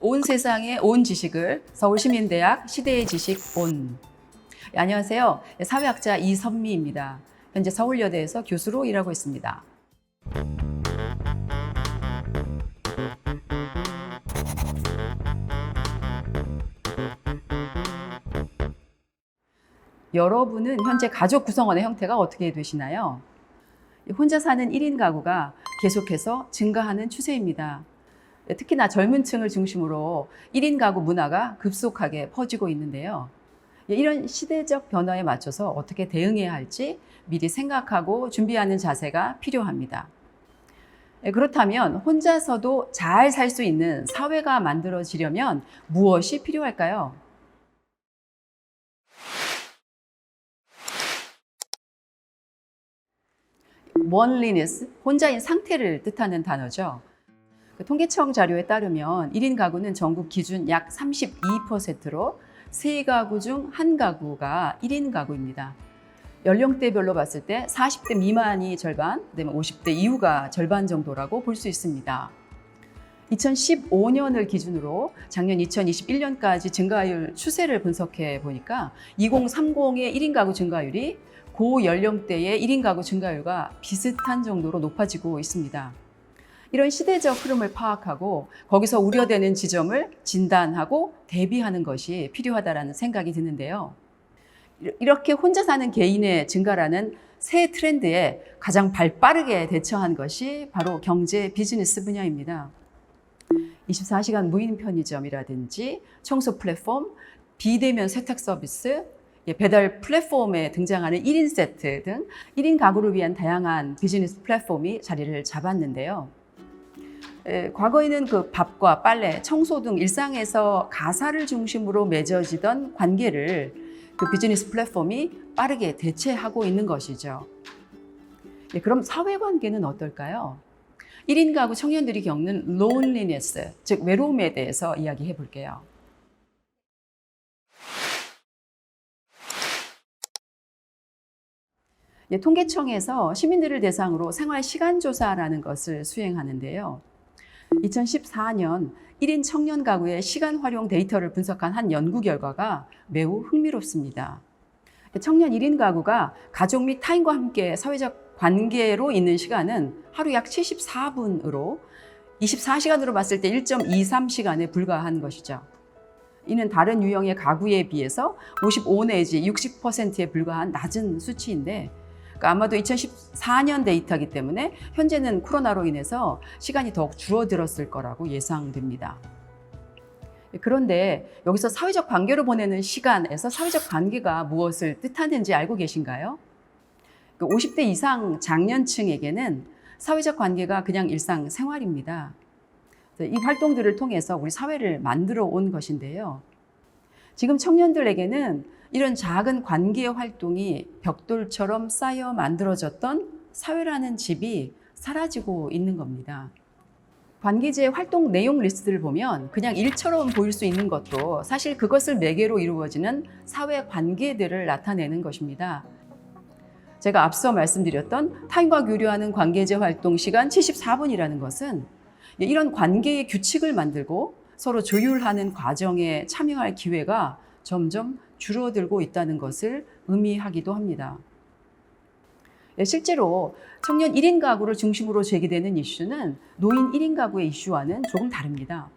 온 세상의 온 지식을 서울시민대학 시대의 지식 온. 안녕하세요. 사회학자 이선미입니다. 현재 서울여대에서 교수로 일하고 있습니다. 여러분은 현재 가족 구성원의 형태가 어떻게 되시나요? 혼자 사는 1인 가구가 계속해서 증가하는 추세입니다. 특히나 젊은 층을 중심으로 1인 가구 문화가 급속하게 퍼지고 있는데요. 이런 시대적 변화에 맞춰서 어떻게 대응해야 할지 미리 생각하고 준비하는 자세가 필요합니다. 그렇다면 혼자서도 잘 살 수 있는 사회가 만들어지려면 무엇이 필요할까요? loneliness, 혼자인 상태를 뜻하는 단어죠. 통계청 자료에 따르면 1인 가구는 전국 기준 약 32%로 3가구 중 1가구가 1인 가구입니다. 연령대별로 봤을 때 40대 미만이 절반, 그다음에 50대 이후가 절반 정도라고 볼 수 있습니다. 2015년을 기준으로 작년 2021년까지 증가율 추세를 분석해 보니까 2030의 1인 가구 증가율이 고연령대의 1인 가구 증가율과 비슷한 정도로 높아지고 있습니다. 이런 시대적 흐름을 파악하고 거기서 우려되는 지점을 진단하고 대비하는 것이 필요하다는 생각이 드는데요. 이렇게 혼자 사는 개인의 증가라는 새 트렌드에 가장 발빠르게 대처한 것이 바로 경제 비즈니스 분야입니다. 24시간 무인 편의점이라든지 청소 플랫폼, 비대면 세탁 서비스, 배달 플랫폼에 등장하는 1인 세트 등 1인 가구를 위한 다양한 비즈니스 플랫폼이 자리를 잡았는데요. 과거에는 그 밥과 빨래, 청소 등 일상에서 가사를 중심으로 맺어지던 관계를 그 비즈니스 플랫폼이 빠르게 대체하고 있는 것이죠. 그럼 사회관계는 어떨까요? 1인 가구 청년들이 겪는 loneliness, 즉 외로움에 대해서 이야기해 볼게요. 통계청에서 시민들을 대상으로 생활 시간 조사라는 것을 수행하는데요. 2014년 1인 청년 가구의 시간 활용 데이터를 분석한 한 연구 결과가 매우 흥미롭습니다. 청년 1인 가구가 가족 및 타인과 함께 사회적 관계로 있는 시간은 하루 약 74분으로 24시간으로 봤을 때 1.23시간에 불과한 것이죠. 이는 다른 유형의 가구에 비해서 55 내지 60%에 불과한 낮은 수치인데 아마도 2014년 데이터이기 때문에 현재는 코로나로 인해서 시간이 더욱 줄어들었을 거라고 예상됩니다. 그런데 여기서 사회적 관계로 보내는 시간에서 사회적 관계가 무엇을 뜻하는지 알고 계신가요? 50대 이상 장년층에게는 사회적 관계가 그냥 일상생활입니다. 이 활동들을 통해서 우리 사회를 만들어 온 것인데요. 지금 청년들에게는 이런 작은 관계 활동이 벽돌처럼 쌓여 만들어졌던 사회라는 집이 사라지고 있는 겁니다. 관계제 활동 내용 리스트를 보면 그냥 일처럼 보일 수 있는 것도 사실 그것을 매개로 이루어지는 사회 관계들을 나타내는 것입니다. 제가 앞서 말씀드렸던 타인과 교류하는 관계제 활동 시간 74분이라는 것은 이런 관계의 규칙을 만들고 서로 조율하는 과정에 참여할 기회가 점점 줄어들고 있다는 것을 의미하기도 합니다. 실제로 청년 1인 가구를 중심으로 제기되는 이슈는 노인 1인 가구의 이슈와는 조금 다릅니다.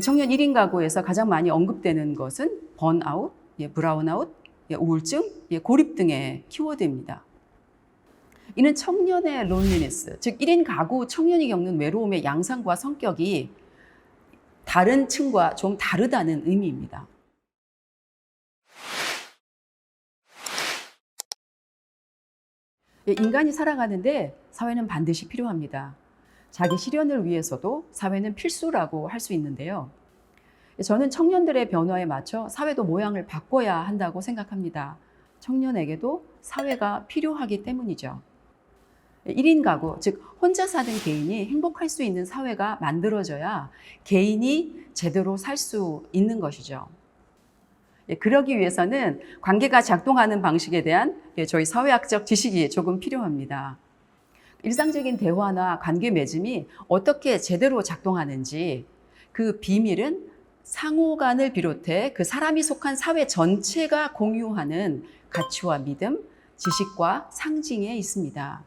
청년 1인 가구에서 가장 많이 언급되는 것은 번아웃, 브라운아웃, 우울증, 고립 등의 키워드입니다. 이는 청년의 loneliness, 즉 1인 가구 청년이 겪는 외로움의 양상과 성격이 다른 층과 좀 다르다는 의미입니다. 인간이 살아가는데 사회는 반드시 필요합니다. 자기 실현을 위해서도 사회는 필수라고 할 수 있는데요. 저는 청년들의 변화에 맞춰 사회도 모양을 바꿔야 한다고 생각합니다. 청년에게도 사회가 필요하기 때문이죠. 1인 가구, 즉 혼자 사는 개인이 행복할 수 있는 사회가 만들어져야 개인이 제대로 살 수 있는 것이죠. 그러기 위해서는 관계가 작동하는 방식에 대한 저희 사회학적 지식이 조금 필요합니다. 일상적인 대화나 관계 맺음이 어떻게 제대로 작동하는지, 그 비밀은 상호간을 비롯해 그 사람이 속한 사회 전체가 공유하는 가치와 믿음, 지식과 상징에 있습니다.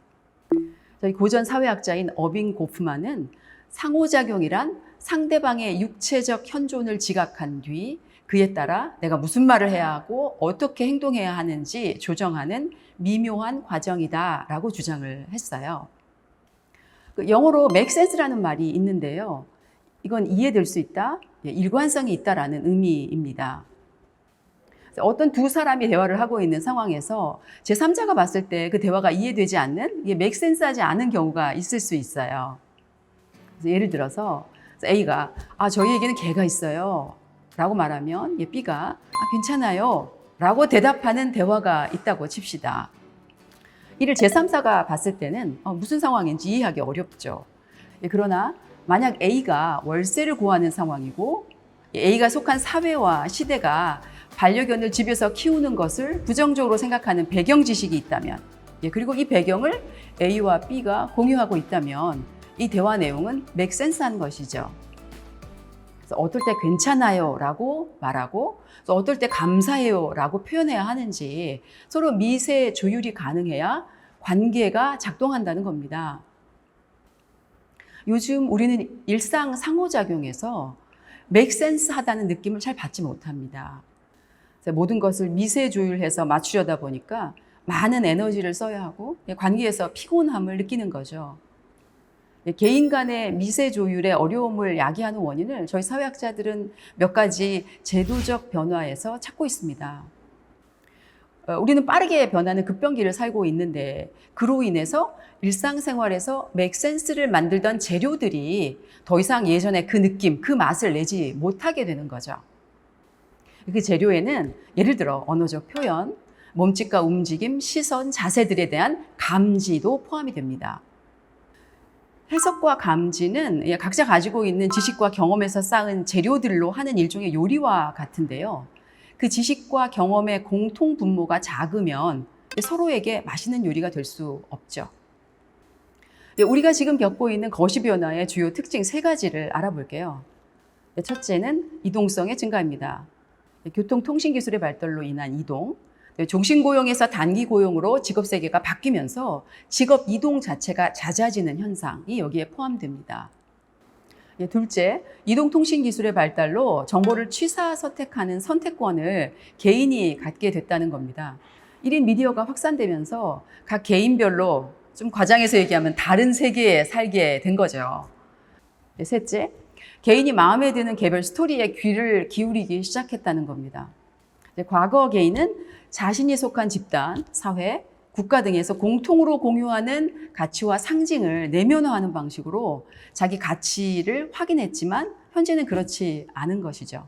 저희 고전 사회학자인 어빙 고프만은 상호작용이란 상대방의 육체적 현존을 지각한 뒤 그에 따라 내가 무슨 말을 해야 하고 어떻게 행동해야 하는지 조정하는 미묘한 과정이다라고 주장을 했어요. 영어로 make sense라는 말이 있는데요. 이건 이해될 수 있다, 일관성이 있다라는 의미입니다. 어떤 두 사람이 대화를 하고 있는 상황에서 제3자가 봤을 때 그 대화가 이해되지 않는, 이게 make sense 하지 않은 경우가 있을 수 있어요. 그래서 예를 들어서 A가 저희에게는 개가 있어요 라고 말하면 B가 괜찮아요 라고 대답하는 대화가 있다고 칩시다. 이를 제3자가 봤을 때는 무슨 상황인지 이해하기 어렵죠. 그러나 만약 A가 월세를 구하는 상황이고 A가 속한 사회와 시대가 반려견을 집에서 키우는 것을 부정적으로 생각하는 배경 지식이 있다면, 그리고 이 배경을 A와 B가 공유하고 있다면 이 대화 내용은 make sense한 것이죠. 그래서 어떨 때 괜찮아요 라고 말하고 또 어떨 때 감사해요 라고 표현해야 하는지 서로 미세 조율이 가능해야 관계가 작동한다는 겁니다. 요즘 우리는 일상 상호작용에서 make sense 하다는 느낌을 잘 받지 못합니다. 모든 것을 미세 조율해서 맞추려다 보니까 많은 에너지를 써야 하고 관계에서 피곤함을 느끼는 거죠. 개인 간의 미세 조율의 어려움을 야기하는 원인을 저희 사회학자들은 몇 가지 제도적 변화에서 찾고 있습니다. 우리는 빠르게 변하는 급변기를 살고 있는데 그로 인해서 일상생활에서 make sense를 만들던 재료들이 더 이상 예전의 그 느낌, 그 맛을 내지 못하게 되는 거죠. 그 재료에는 예를 들어 언어적 표현, 몸짓과 움직임, 시선, 자세들에 대한 감지도 포함이 됩니다. 해석과 감지는 각자 가지고 있는 지식과 경험에서 쌓은 재료들로 하는 일종의 요리와 같은데요. 그 지식과 경험의 공통 분모가 작으면 서로에게 맛있는 요리가 될 수 없죠. 우리가 지금 겪고 있는 거시 변화의 주요 특징 3가지를 알아볼게요. 첫째는 이동성의 증가입니다. 교통통신기술의 발달로 인한 이동, 종신고용에서 단기고용으로 직업세계가 바뀌면서 직업 이동 자체가 잦아지는 현상이 여기에 포함됩니다. 둘째, 이동통신기술의 발달로 정보를 취사선택하는 선택권을 개인이 갖게 됐다는 겁니다. 1인 미디어가 확산되면서 각 개인별로 좀 과장해서 얘기하면 다른 세계에 살게 된 거죠. 셋째, 개인이 마음에 드는 개별 스토리에 귀를 기울이기 시작했다는 겁니다. 과거 개인은 자신이 속한 집단, 사회, 국가 등에서 공통으로 공유하는 가치와 상징을 내면화하는 방식으로 자기 가치를 확인했지만 현재는 그렇지 않은 것이죠.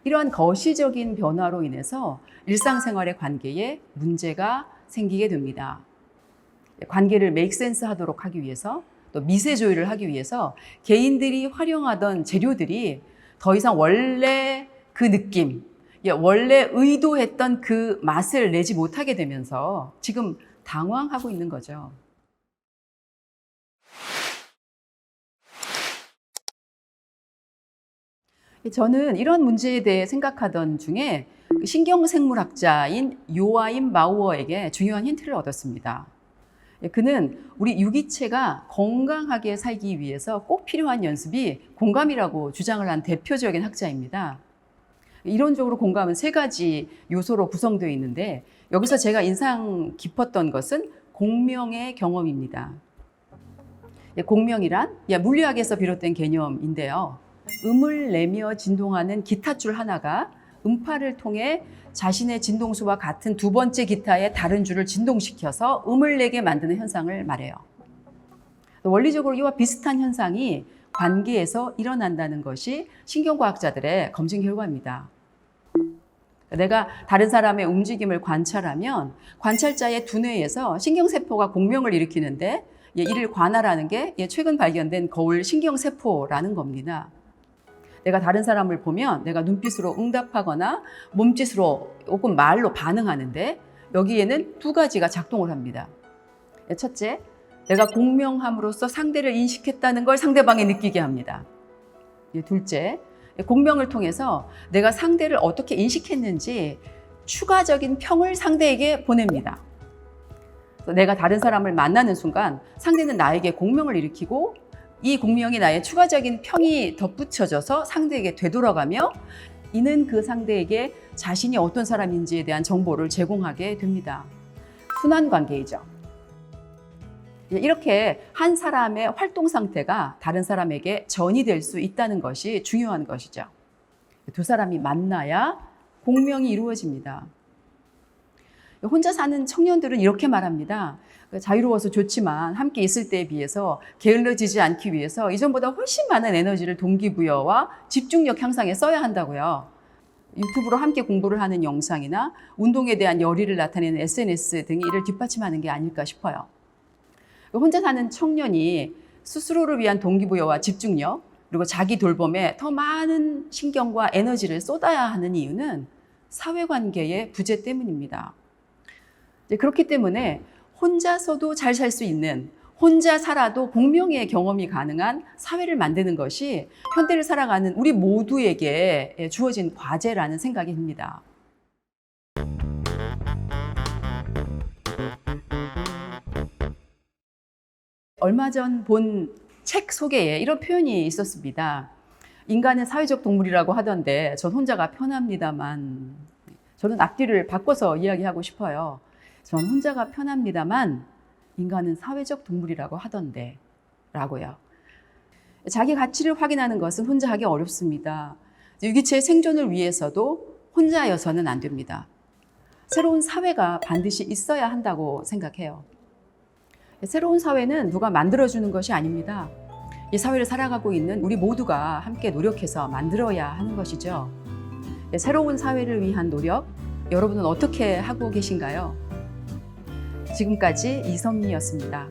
이러한 거시적인 변화로 인해서 일상생활의 관계에 문제가 생기게 됩니다. 관계를 make sense 하도록 하기 위해서 또 미세 조율을 하기 위해서 개인들이 활용하던 재료들이 더 이상 원래 그 느낌, 원래 의도했던 그 맛을 내지 못하게 되면서 지금 당황하고 있는 거죠. 저는 이런 문제에 대해 생각하던 중에 신경생물학자인 요아임 마우어에게 중요한 힌트를 얻었습니다. 그는 우리 유기체가 건강하게 살기 위해서 꼭 필요한 연습이 공감이라고 주장을 한 대표적인 학자입니다. 이론적으로 공감은 3가지 요소로 구성되어 있는데 여기서 제가 인상 깊었던 것은 공명의 경험입니다. 공명이란 물리학에서 비롯된 개념인데요. 음을 내며 진동하는 기타줄 하나가 음파를 통해 자신의 진동수와 같은 두 번째 기타의 다른 줄을 진동시켜서 음을 내게 만드는 현상을 말해요. 원리적으로 이와 비슷한 현상이 관계에서 일어난다는 것이 신경과학자들의 검증 결과입니다. 내가 다른 사람의 움직임을 관찰하면 관찰자의 두뇌에서 신경세포가 공명을 일으키는데 이를 관할하는 게 최근 발견된 거울 신경세포라는 겁니다. 내가 다른 사람을 보면 내가 눈빛으로 응답하거나 몸짓으로 혹은 말로 반응하는데 여기에는 2가지가 작동을 합니다. 첫째, 내가 공명함으로써 상대를 인식했다는 걸 상대방이 느끼게 합니다. 둘째, 공명을 통해서 내가 상대를 어떻게 인식했는지 추가적인 평을 상대에게 보냅니다. 내가 다른 사람을 만나는 순간 상대는 나에게 공명을 일으키고 이 공명이 나의 추가적인 평이 덧붙여져서 상대에게 되돌아가며 이는 그 상대에게 자신이 어떤 사람인지에 대한 정보를 제공하게 됩니다. 순환 관계이죠. 이렇게 한 사람의 활동 상태가 다른 사람에게 전이될 수 있다는 것이 중요한 것이죠. 두 사람이 만나야 공명이 이루어집니다. 혼자 사는 청년들은 이렇게 말합니다. 자유로워서 좋지만 함께 있을 때에 비해서 게을러지지 않기 위해서 이전보다 훨씬 많은 에너지를 동기부여와 집중력 향상에 써야 한다고요. 유튜브로 함께 공부를 하는 영상이나 운동에 대한 열의를 나타내는 SNS 등이 이를 뒷받침하는 게 아닐까 싶어요. 혼자 사는 청년이 스스로를 위한 동기부여와 집중력 그리고 자기 돌봄에 더 많은 신경과 에너지를 쏟아야 하는 이유는 사회관계의 부재 때문입니다. 그렇기 때문에 혼자서도 잘 살 수 있는, 혼자 살아도 공명의 경험이 가능한 사회를 만드는 것이 현대를 살아가는 우리 모두에게 주어진 과제라는 생각이 듭니다. 얼마 전 본 책 소개에 이런 표현이 있었습니다. 인간은 사회적 동물이라고 하던데 전 혼자가 편합니다만, 저는 앞뒤를 바꿔서 이야기하고 싶어요. 전 혼자가 편합니다만 인간은 사회적 동물이라고 하던데 라고요. 자기 가치를 확인하는 것은 혼자 하기 어렵습니다. 유기체의 생존을 위해서도 혼자여서는 안 됩니다. 새로운 사회가 반드시 있어야 한다고 생각해요. 새로운 사회는 누가 만들어주는 것이 아닙니다. 이 사회를 살아가고 있는 우리 모두가 함께 노력해서 만들어야 하는 것이죠. 새로운 사회를 위한 노력, 여러분은 어떻게 하고 계신가요? 지금까지 이선미였습니다.